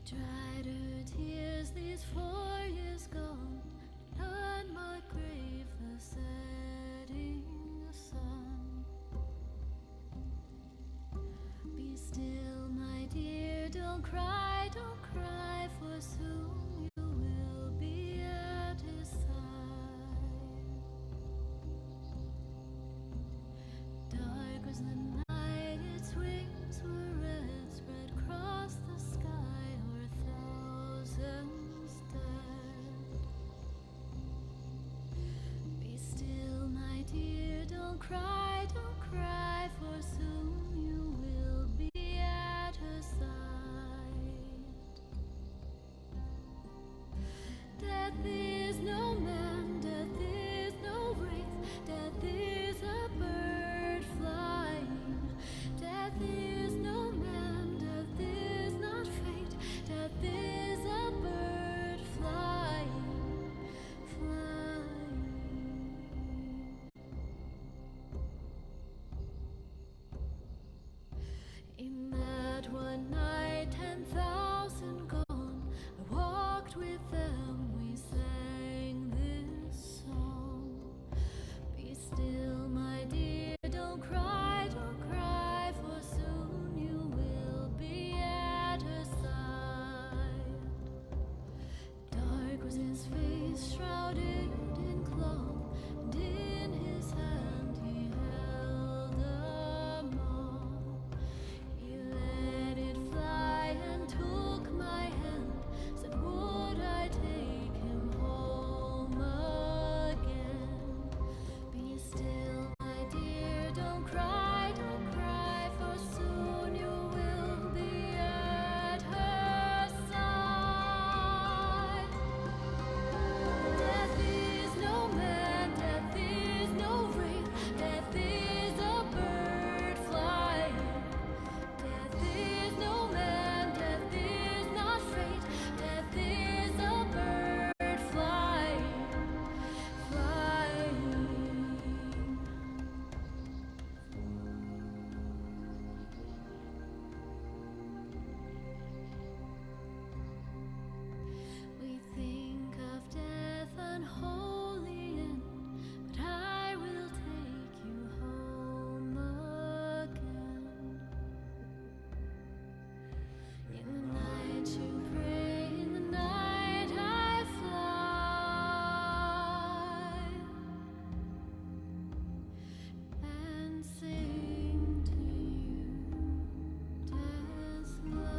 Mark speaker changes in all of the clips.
Speaker 1: Dried her tears these 4 years gone, on my grave the setting sun. Be still, my dear, don't cry, for soon you will be at his side. Dark was the night, its wings were red, spread across the sky o'er thousands dead. Be still, my dear, don't cry, for soon you will be at her side. Death is no man, death is no wraith, death is a bird flying. Death is no man, death is not fate, death is a bird flying, flying. In that one night, 10,000 gone, I walked with them, we sang this song. Be still, my dear, don't cry, for soon you will be at her side. Dark was his face, shrouded in cloth, and in his hand he held a moth. He let it fly and took my hand, said, would I take him home again? Be still, my dear, don't cry, for soon you will be at her side. Death is no man, death is no wraith, death is a bird flying. Death is no man, death is not fate, death is a bird flying, flying. We think of death unholy end, but I will take you home again. In the night you pray, in the night I fly and sing to you death's lullaby.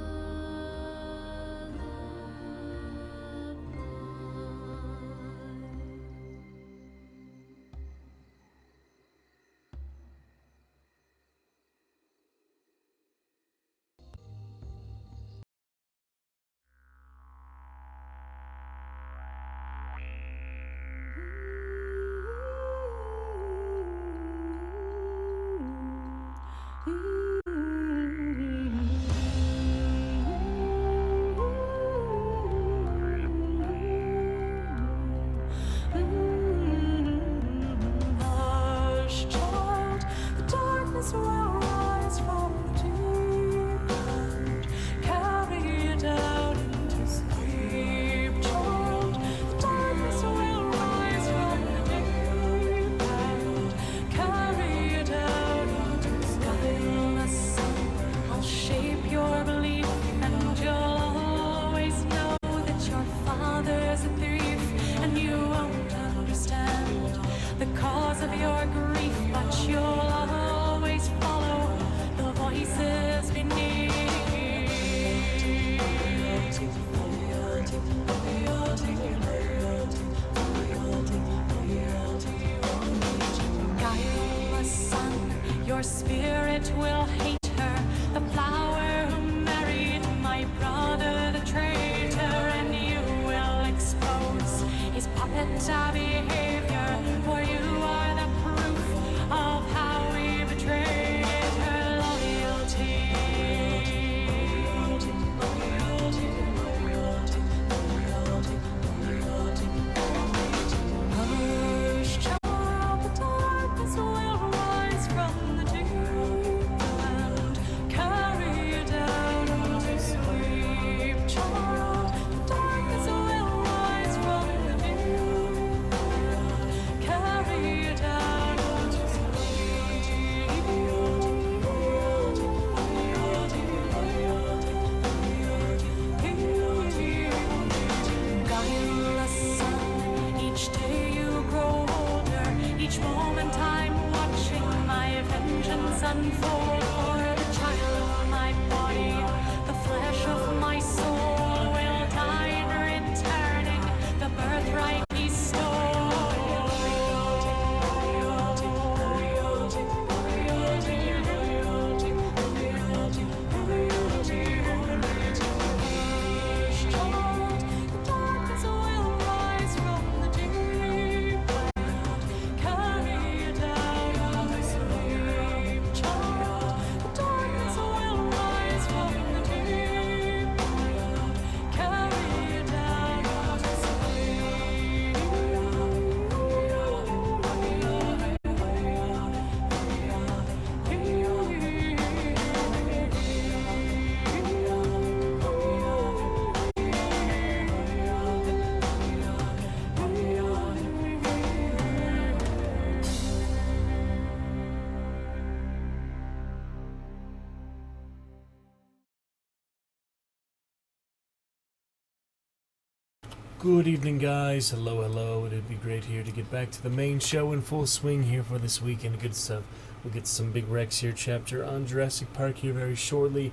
Speaker 1: Hush, child, the darkness will rise from the deep end. Carry it out into sleep, child. The darkness will rise from the deep end. Carry it out into sleep. The sun, I'll shape your belief, and you'll always know that your father's a thief, and you won't understand the cause of your grief, but you'll always follow the voices beneath. Guileless son, your spirit will hate her, the flower who married my brother, the traitor, and you will expose his puppet behavior, for you are the proof of how we betrayed her loyalty. Hush, child, the darkness will rise from the deep end. Each moment I'm watching my vengeance unfold. For the child of my body, the flesh of my soul will die in returning the birthright he stole.
Speaker 2: Good evening, guys. Hello. It'd be great here to get back to the main show in full swing here for this weekend. Good stuff. We'll get some Big Rex here chapter on Jurassic Park here very shortly.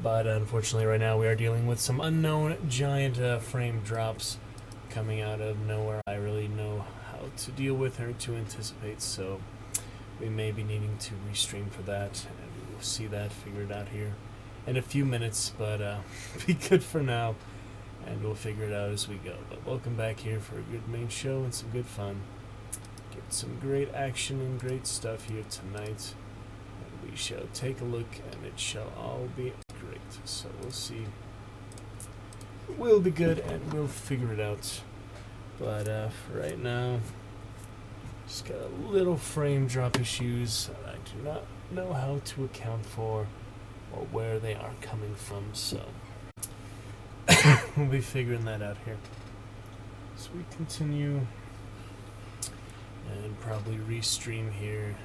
Speaker 2: But unfortunately, right now we are dealing with some unknown giant frame drops coming out of nowhere. I really know how to deal with or to anticipate, so we may be needing to restream for that. And we'll see that, figure it out here in a few minutes. But be good for now. And we'll figure it out as we go. But welcome back here for a good main show and some good fun. Get some great action and great stuff here tonight. And we shall take a look, and it shall all be great. So we'll see. It will be good, and we'll figure it out. But for right now, just got a little frame drop issues that I do not know how to account for or where they are coming from. So we'll be figuring that out here. So we continue and probably restream here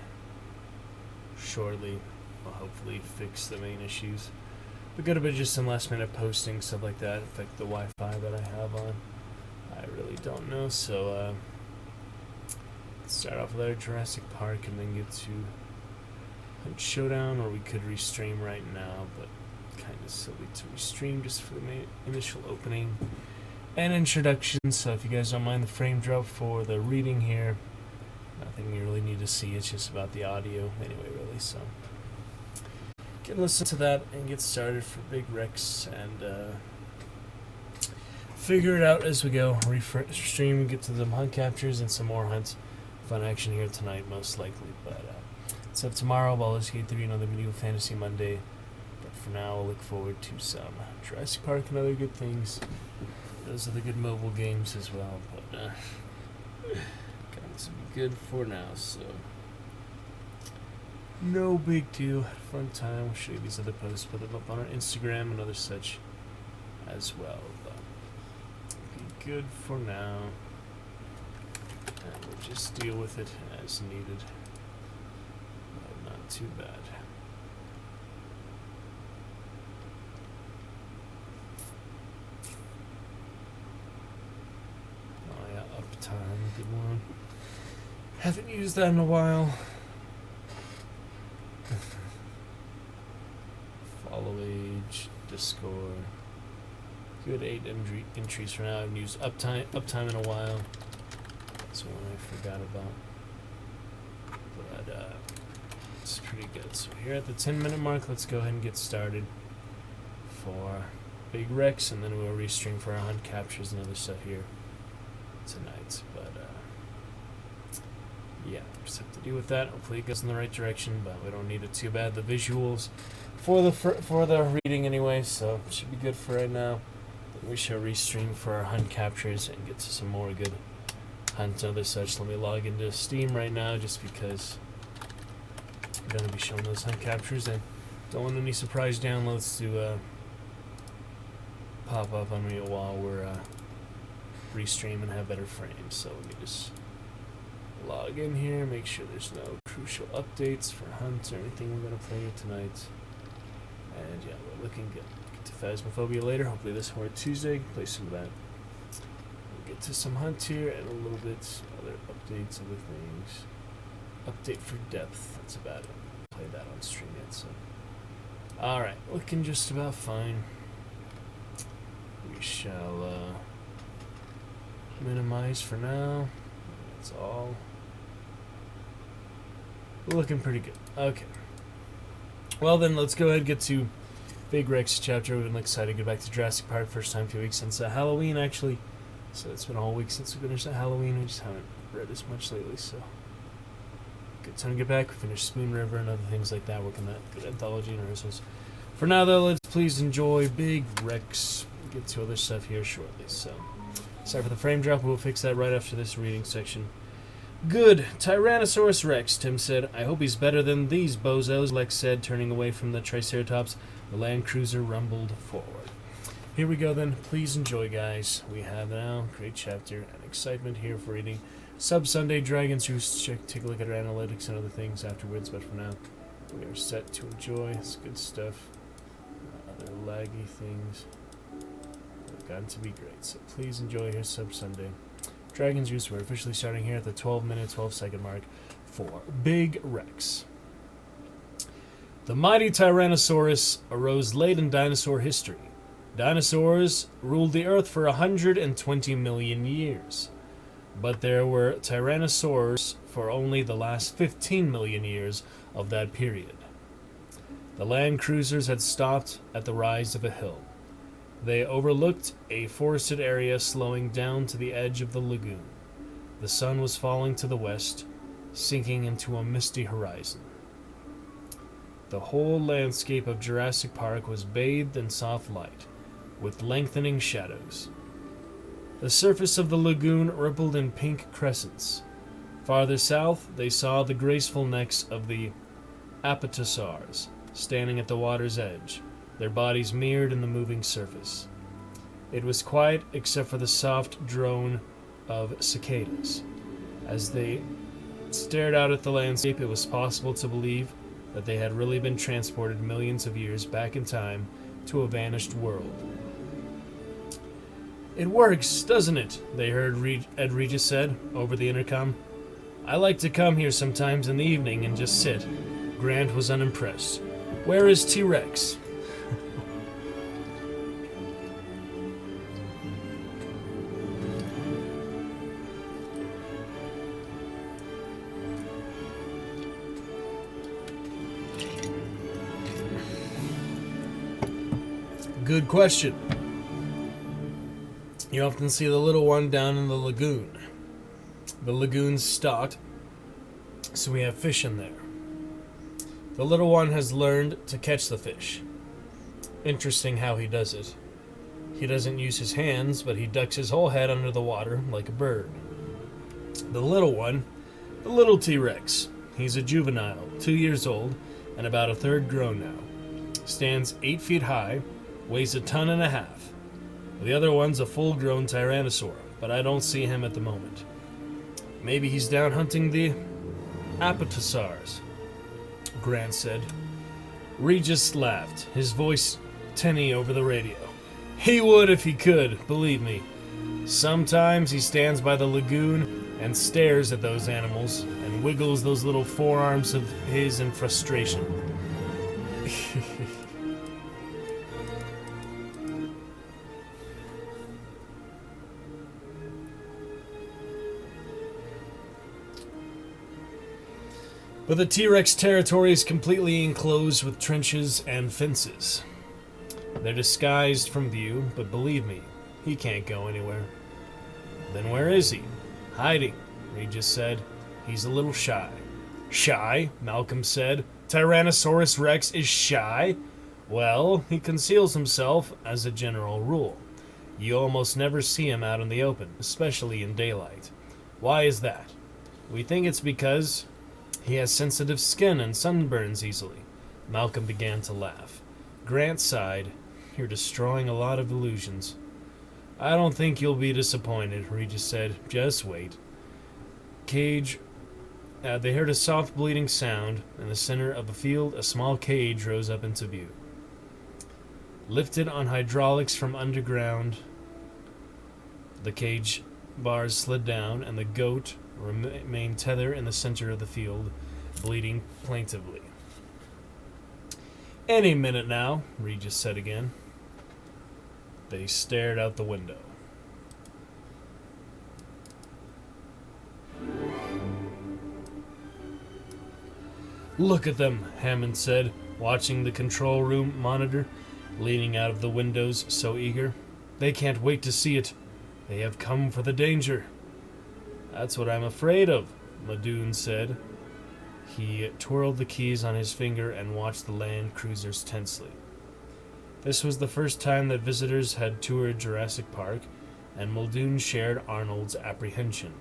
Speaker 2: shortly. We'll hopefully fix the main issues. We got a bit of just some last minute posting, stuff like that, affect the Wi-Fi that I have on. I really don't know, so let's start off with our Jurassic Park and then get to Hunt Showdown, or we could restream right now, but kind of silly to restream just for the initial opening and introduction. So if you guys don't mind the frame drop for the reading here, nothing you really need to see, it's just about the audio anyway, really. So get listen to that and get started for Big Rex and figure it out as we go. Restream, get to some hunt captures and some more hunt fun action here tonight, most likely. But so tomorrow, Baldur's Gate 3, another Medieval Fantasy Monday. For now, I'll look forward to some Jurassic Park and other good things. Those are the good mobile games as well, but got to be good for now, so no big deal. Had a fun time. I'll show you these other posts, put them up on our Instagram and other such as well, but be good for now, and we'll just deal with it as needed. Not too bad. Time, good one. Haven't used that in a while. Follow age, Discord. Good 8 entries for now. I haven't used uptime in a while. That's one I forgot about. But it's pretty good. So here at the 10-minute mark, let's go ahead and get started for Big Rex, and then we'll restream for our hunt captures and other stuff here tonight. But yeah, just have to deal with that. Hopefully it goes in the right direction, but we don't need it too bad. The visuals for the reading anyway, so it should be good for right now. Then we shall restream for our hunt captures and get to some more good hunt and other such. Let me log into Steam right now just because I'm going to be showing those hunt captures and don't want any surprise downloads to pop up on me while we're restream and have better frames. So let me just log in here, make sure there's no crucial updates for Hunt or anything we're going to play here tonight. And yeah, we're looking good. Get to Phasmophobia later, hopefully this or Tuesday, play some of that. We'll get to some Hunt here and a little bit other updates, other things. Update for depth. That's about it. Play that on stream yet, so. Alright, looking just about fine. We shall minimize for now. That's all. Looking pretty good. Okay. Well then, let's go ahead and get to Big Rex chapter. We've been excited to get back to Jurassic Park. First time in a few weeks since Halloween, actually. So it's been a whole week since we finished Halloween. We just haven't read as much lately, so good time to get back. We finished Spoon River and other things like that, working that good anthology and rehearsals. For now, though, let's please enjoy Big Rex. We'll get to other stuff here shortly. So, sorry for the frame drop. We'll fix that right after this reading section. Good. Tyrannosaurus Rex, Tim said. I hope he's better than these bozos, Lex said, turning away from the Triceratops. The Land Cruiser rumbled forward. Here we go, then. Please enjoy, guys. We have now great chapter and excitement here for reading Sub-Sunday Dragon's Roost. Take a look at our analytics and other things afterwards, but for now, we are set to enjoy. It's good stuff. Other laggy things have gotten to be great. So please enjoy here, Sub-Sunday Dragon's Roost. We're officially starting here at the 12-minute, 12-second mark for Big Rex. The mighty Tyrannosaurus arose late in dinosaur history. Dinosaurs ruled the Earth for 120 million years. But there were tyrannosaurs for only the last 15 million years of that period. The land cruisers had stopped at the rise of a hill. They overlooked a forested area slowing down to the edge of the lagoon. The sun was falling to the west, sinking into a misty horizon. The whole landscape of Jurassic Park was bathed in soft light, with lengthening shadows. The surface of the lagoon rippled in pink crescents. Farther south, they saw the graceful necks of the apatosaurs standing at the water's edge, their bodies mirrored in the moving surface. It was quiet except for the soft drone of cicadas. As they stared out at the landscape, it was possible to believe that they had really been transported millions of years back in time to a vanished world. It works, doesn't it? They heard Ed Regis said over the intercom. I like to come here sometimes in the evening and just sit. Grant was unimpressed. Where is T-Rex? Good question. You often see the little one down in the lagoon. The lagoon's stocked, so we have fish in there. The little one has learned to catch the fish. Interesting how he does it. He doesn't use his hands, but he ducks his whole head under the water like a bird. The little one, the little T-Rex, he's a juvenile, 2 years old, and about a third grown now. Stands 8 feet high, weighs 1.5 tons. The other one's a full-grown tyrannosaur, but I don't see him at the moment. Maybe he's down hunting the apatosaurs, Grant said. Regis laughed, his voice tinny over the radio. He would if he could, believe me. Sometimes he stands by the lagoon and stares at those animals and wiggles those little forearms of his in frustration. But the T-Rex territory is completely enclosed with trenches and fences. They're disguised from view, but believe me, he can't go anywhere. Then where is he? Hiding, Regis said. He's a little shy. Shy? Malcolm said. Tyrannosaurus Rex is shy? Well, he conceals himself as a general rule. You almost never see him out in the open, especially in daylight. Why is that? We think it's because he has sensitive skin and sunburns easily. Malcolm began to laugh. Grant sighed. You're destroying a lot of illusions. I don't think you'll be disappointed, Regis said. Just wait. They heard a soft bleating sound. In the center of the field, a small cage rose up into view. Lifted on hydraulics from underground, the cage bars slid down, and the goat remained tethered in the center of the field, bleating plaintively. "Any minute now," Regis said again. They stared out the window. "Look at them," Hammond said, watching the control room monitor, leaning out of the windows so eager. "They can't wait to see it. They have come for the danger." "That's what I'm afraid of," Muldoon said. He twirled the keys on his finger and watched the land cruisers tensely. This was the first time that visitors had toured Jurassic Park, and Muldoon shared Arnold's apprehension.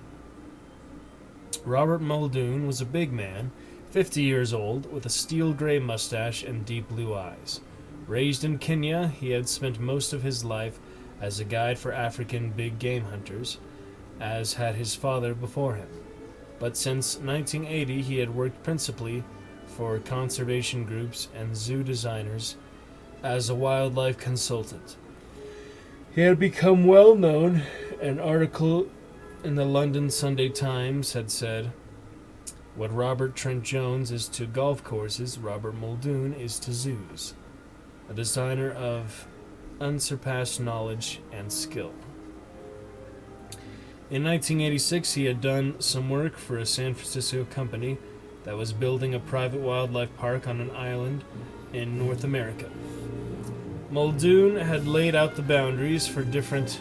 Speaker 2: Robert Muldoon was a big man, 50 years old, with a steel-gray mustache and deep blue eyes. Raised in Kenya, he had spent most of his life as a guide for African big game hunters, as had his father before him. But since 1980, he had worked principally for conservation groups and zoo designers as a wildlife consultant. He had become well known. An article in the London Sunday Times had said, "What Robert Trent Jones is to golf courses, Robert Muldoon is to zoos. A designer of unsurpassed knowledge and skill." In 1986, he had done some work for a San Francisco company that was building a private wildlife park on an island in North America. Muldoon had laid out the boundaries for different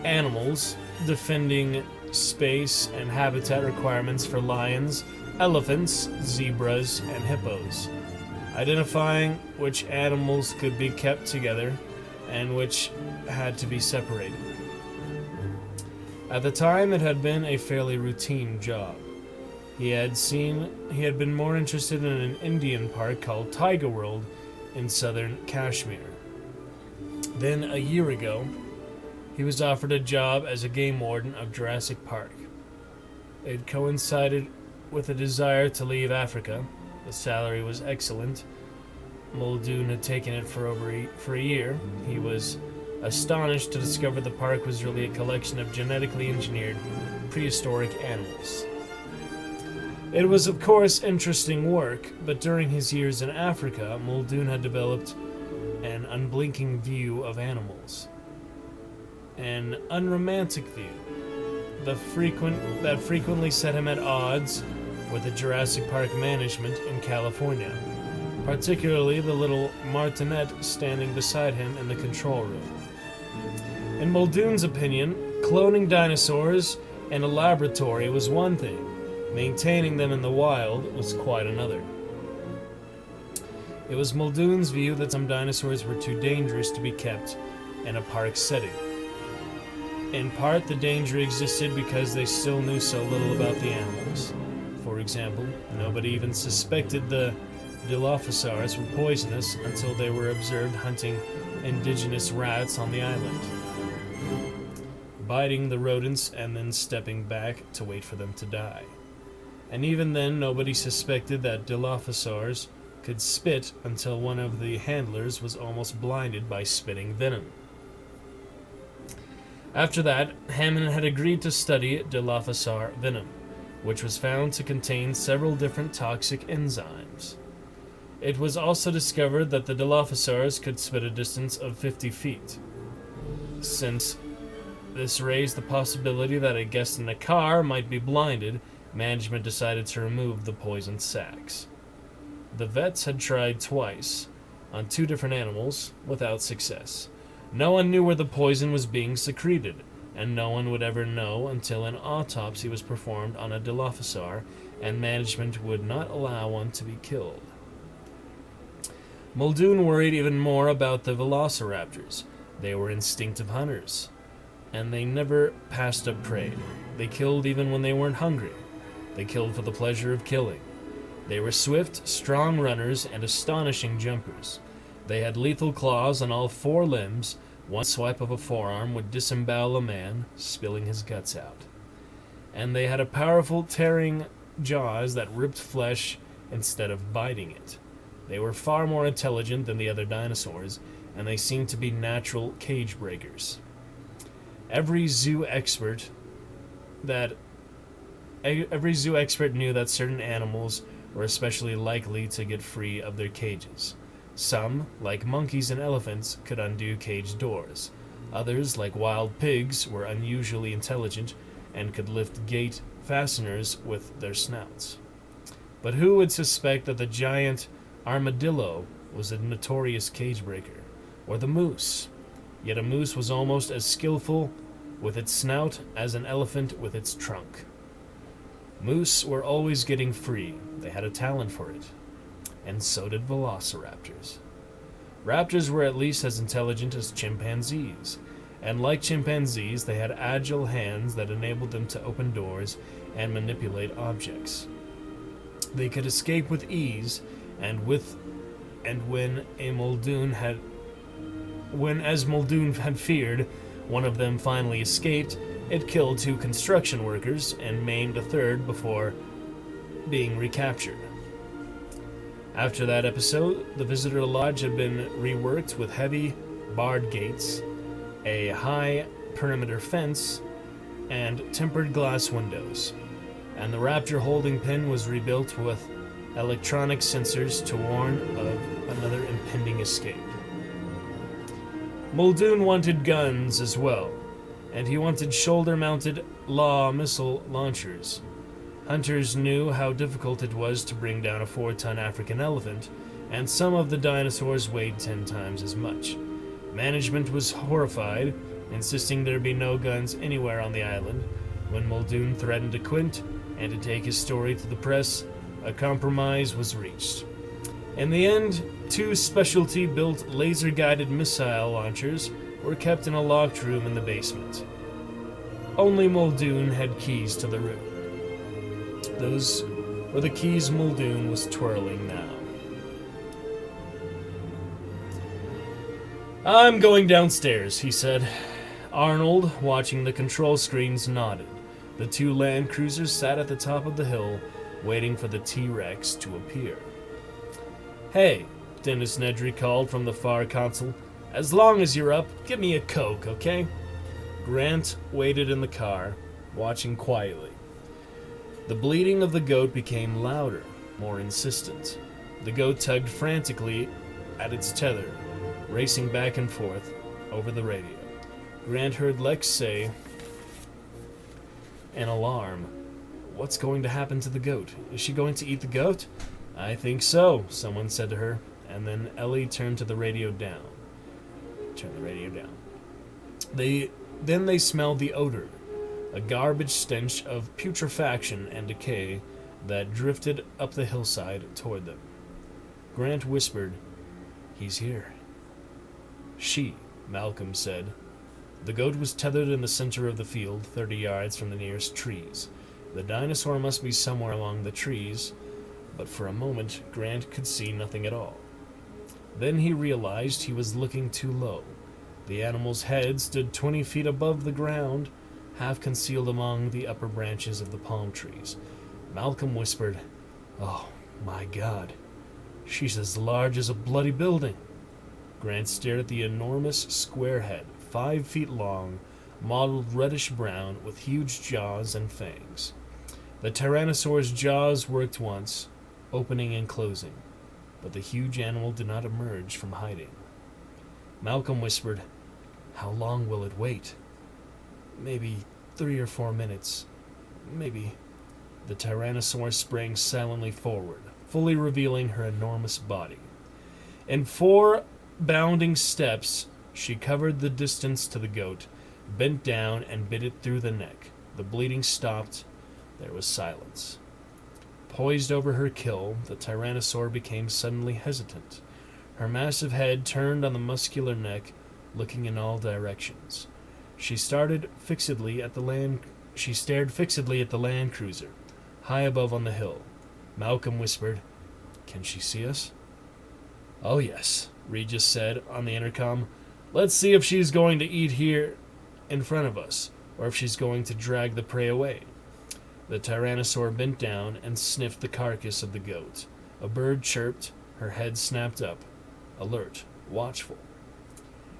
Speaker 2: animals, defending space and habitat requirements for lions, elephants, zebras, and hippos, identifying which animals could be kept together and which had to be separated. At the time, it had been a fairly routine job. He had been more interested in an Indian park called Tiger World in southern Kashmir. Then, a year ago, he was offered a job as a game warden of Jurassic Park. It coincided with a desire to leave Africa. The salary was excellent. Muldoon had taken it for a year. He was astonished to discover the park was really a collection of genetically engineered prehistoric animals. It was, of course, interesting work, but during his years in Africa, Muldoon had developed an unblinking view of animals. An unromantic view that frequently set him at odds with the Jurassic Park management in California, particularly the little martinet standing beside him in the control room. In Muldoon's opinion, cloning dinosaurs in a laboratory was one thing. Maintaining them in the wild was quite another. It was Muldoon's view that some dinosaurs were too dangerous to be kept in a park setting. In part, the danger existed because they still knew so little about the animals. For example, nobody even suspected the Dilophosaurs were poisonous until they were observed hunting indigenous rats on the island, biting the rodents and then stepping back to wait for them to die. And even then, nobody suspected that Dilophosaurs could spit until one of the handlers was almost blinded by spitting venom. After that, Hammond had agreed to study Dilophosaur venom, which was found to contain several different toxic enzymes. It was also discovered that the Dilophosaurs could spit a distance of 50 feet. Since this raised the possibility that a guest in a car might be blinded, management decided to remove the poison sacs. The vets had tried twice, on 2 different animals, without success. No one knew where the poison was being secreted, and no one would ever know until an autopsy was performed on a Dilophosaur, and management would not allow one to be killed. Muldoon worried even more about the velociraptors. They were instinctive hunters, and they never passed up prey. They killed even when they weren't hungry. They killed for the pleasure of killing. They were swift, strong runners and astonishing jumpers. They had lethal claws on all 4 limbs. One swipe of a forearm would disembowel a man, spilling his guts out. And they had a powerful, tearing jaws that ripped flesh instead of biting it. They were far more intelligent than the other dinosaurs, and they seemed to be natural cage breakers. Every zoo expert knew that certain animals were especially likely to get free of their cages. Some, like monkeys and elephants, could undo cage doors. Others, like wild pigs, were unusually intelligent and could lift gate fasteners with their snouts. But who would suspect that the giant armadillo was a notorious cage breaker, or the moose? Yet a moose was almost as skillful with its snout as an elephant with its trunk. Moose were always getting free. They had a talent for it. And so did velociraptors. Raptors were at least as intelligent as chimpanzees, and like chimpanzees, they had agile hands that enabled them to open doors and manipulate objects. They could escape with ease, and when as Muldoon had feared, one of them finally escaped, it killed 2 construction workers and maimed a third before being recaptured. After that episode, the visitor lodge had been reworked with heavy barred gates, a high perimeter fence, and tempered glass windows, and the raptor holding pen was rebuilt with electronic sensors to warn of another impending escape. Muldoon wanted guns as well, and he wanted shoulder-mounted law missile launchers. Hunters knew how difficult it was to bring down a 4-ton African elephant, and some of the dinosaurs weighed 10 times as much. Management was horrified, insisting there be no guns anywhere on the island. When Muldoon threatened to quit and to take his story to the press, a compromise was reached. In the end, 2 specialty-built laser-guided missile launchers were kept in a locked room in the basement. Only Muldoon had keys to the room. Those were the keys Muldoon was twirling now. "I'm going downstairs," he said. Arnold, watching the control screens, nodded. The 2 land cruisers sat at the top of the hill, waiting for the T-Rex to appear. "Hey," Dennis Nedry called from the far console. "As long as you're up, give me a Coke, okay?" Grant waited in the car, watching quietly. The bleating of the goat became louder, more insistent. The goat tugged frantically at its tether, racing back and forth over the radio. Grant heard Lex say, in alarm, "What's going to happen to the goat? Is she going to eat the goat?" "I think so," someone said to her, and then Ellie turned the radio down. Then they smelled the odor, a garbage stench of putrefaction and decay that drifted up the hillside toward them. Grant whispered, "He's here." "She," Malcolm said. The goat was tethered in the center of the field, 30 yards from the nearest trees. The dinosaur must be somewhere along the trees, but for a moment Grant could see nothing at all. Then he realized he was looking too low. The animal's head stood 20 feet above the ground, half concealed among the upper branches of the palm trees. Malcolm whispered, "Oh, my God. She's as large as a bloody building." Grant stared at the enormous square head, 5 feet long, mottled reddish-brown with huge jaws and fangs. The Tyrannosaur's jaws worked once, opening and closing, but the huge animal did not emerge from hiding. Malcolm whispered, "How long will it wait?" "Maybe 3 or 4 minutes. Maybe." The Tyrannosaur sprang silently forward, fully revealing her enormous body. In 4 bounding steps, she covered the distance to the goat, bent down and bit it through the neck. The bleeding stopped. There was silence. Poised over her kill, the Tyrannosaur became suddenly hesitant. Her massive head turned on the muscular neck, looking in all directions. She stared fixedly at the land cruiser, high above on the hill. Malcolm whispered, "Can she see us?" "Oh yes," Regis said on the intercom. "Let's see if she's going to eat here in front of us, or if she's going to drag the prey away." The Tyrannosaur bent down and sniffed the carcass of the goat. A bird chirped, her head snapped up, alert, watchful.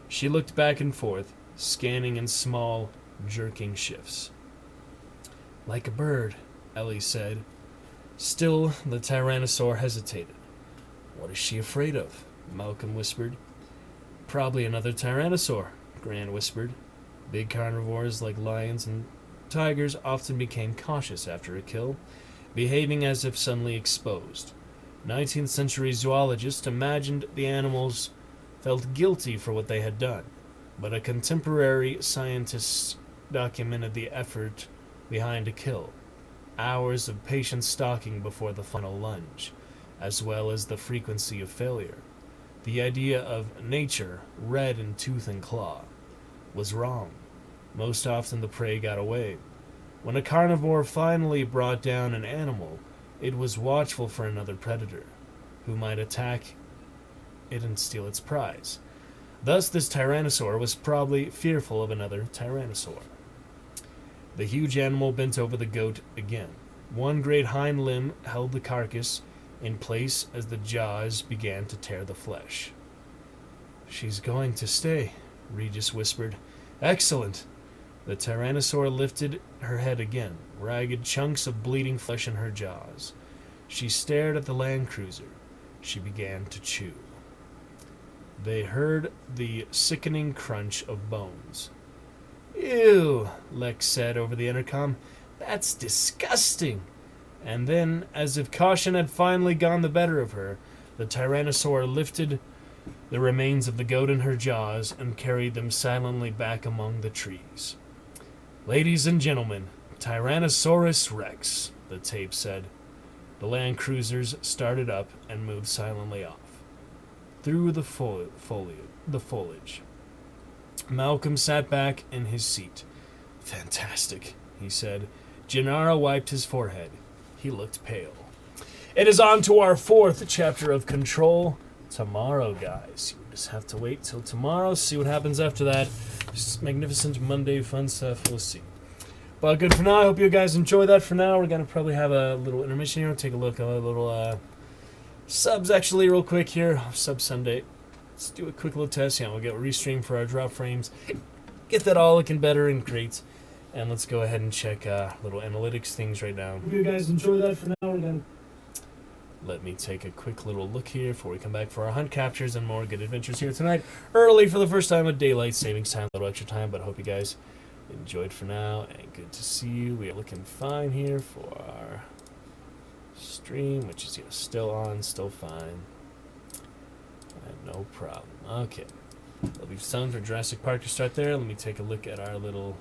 Speaker 2: She looked back and forth, scanning in small, jerking shifts. Like a bird, Ellie said. Still, the Tyrannosaur hesitated. What is she afraid of? Malcolm whispered. Probably another Tyrannosaur, Gran whispered. Big carnivores like lions and tigers often became cautious after a kill, behaving as if suddenly exposed. 19th century zoologists imagined the animals felt guilty for what they had done, but a contemporary scientist documented the effort behind a kill, hours of patient stalking before the final lunge, as well as the frequency of failure. The idea of nature, red in tooth and claw, was wrong. Most often the prey got away. When a carnivore finally brought down an animal, it was watchful for another predator, who might attack it and steal its prize. Thus, this tyrannosaur was probably fearful of another tyrannosaur. The huge animal bent over the goat again. One great hind limb held the carcass in place as the jaws began to tear the flesh. She's going to stay, Regis whispered. Excellent. The tyrannosaur lifted her head again, ragged chunks of bleeding flesh in her jaws. She stared at the land cruiser. She began to chew. They heard the sickening crunch of bones. Ew, Lex said over the intercom. That's disgusting. And then, as if caution had finally gone the better of her, the tyrannosaur lifted the remains of the goat in her jaws and carried them silently back among the trees. Ladies and gentlemen, Tyrannosaurus Rex, the tape said. The land cruisers started up and moved silently off. Through the foliage. Malcolm sat back in his seat. Fantastic, he said. Gennaro wiped his forehead. He looked pale. It is on to our 4th chapter of Control tomorrow, guys. You just have to wait till tomorrow, see what happens after that. Just magnificent Monday fun stuff. We'll see. But good for now. I hope you guys enjoy that for now. We're going to probably have a little intermission here. Take a look at a little subs, actually, real quick here. Sub Sunday. Let's do a quick little test. Yeah, we'll get restream for our drop frames. Get that all looking better and great. And let's go ahead and check little analytics things right now. Hope you guys enjoy that for now. We're going to let me take a quick little look here before we come back for our hunt captures and more good adventures here tonight. Early for the first time with daylight savings time, a little extra time, but I hope you guys enjoyed for now, and good to see you. We are looking fine here for our stream, which is still on, still fine. And no problem. Okay. It'll be time for Jurassic Park to start there. Let me take a look at our little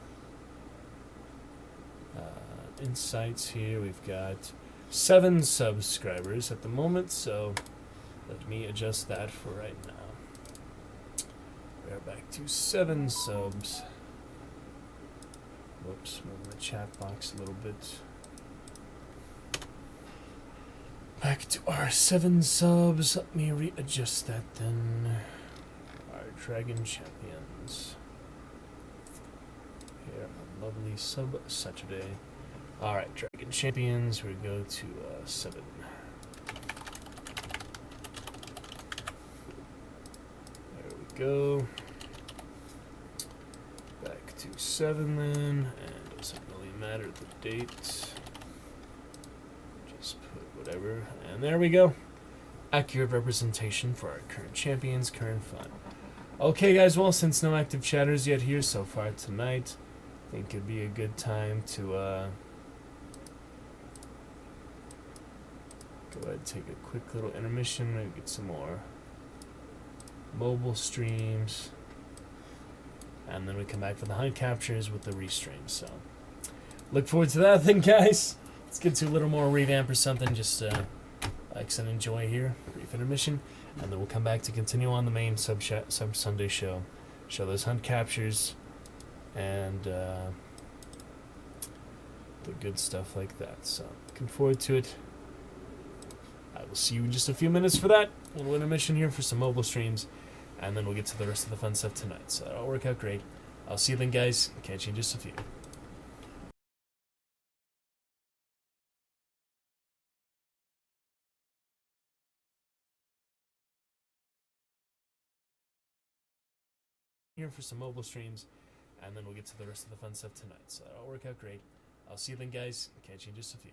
Speaker 2: insights here. We've got 7 subscribers at the moment, so let me adjust that for right now. We're back to 7 subs. Whoops, moving the chat box a little bit. Back to our 7 subs. Let me readjust that then. Our Dragon Champions. Here on lovely Sub Saturday. Alright, Dragon Champions. We go to 7. There we go. Back to 7 then. And it doesn't really matter the date. Just put whatever. And there we go. Accurate representation for our current champions, current fun. Okay, guys, well, since no active chatters yet here so far tonight, I think it'd be a good time to go ahead and take a quick little intermission, maybe get some more mobile streams, and then we come back for the hunt captures with the restream. So look forward to that then, guys. Let's get to a little more revamp or something, just likes and enjoy here, brief intermission, and then we'll come back to continue on the main sub Sunday show those hunt captures and the good stuff like that. So looking forward to it. I will see you in just a few minutes for that little intermission here for some mobile streams, and then we'll get to the rest of the fun stuff tonight. So that'll work out great. I'll see you then, guys. Catch you in just a few. Here for some mobile streams, and then we'll get to the rest of the fun stuff tonight. So that'll work out great. I'll see you then, guys. Catch you in just a few.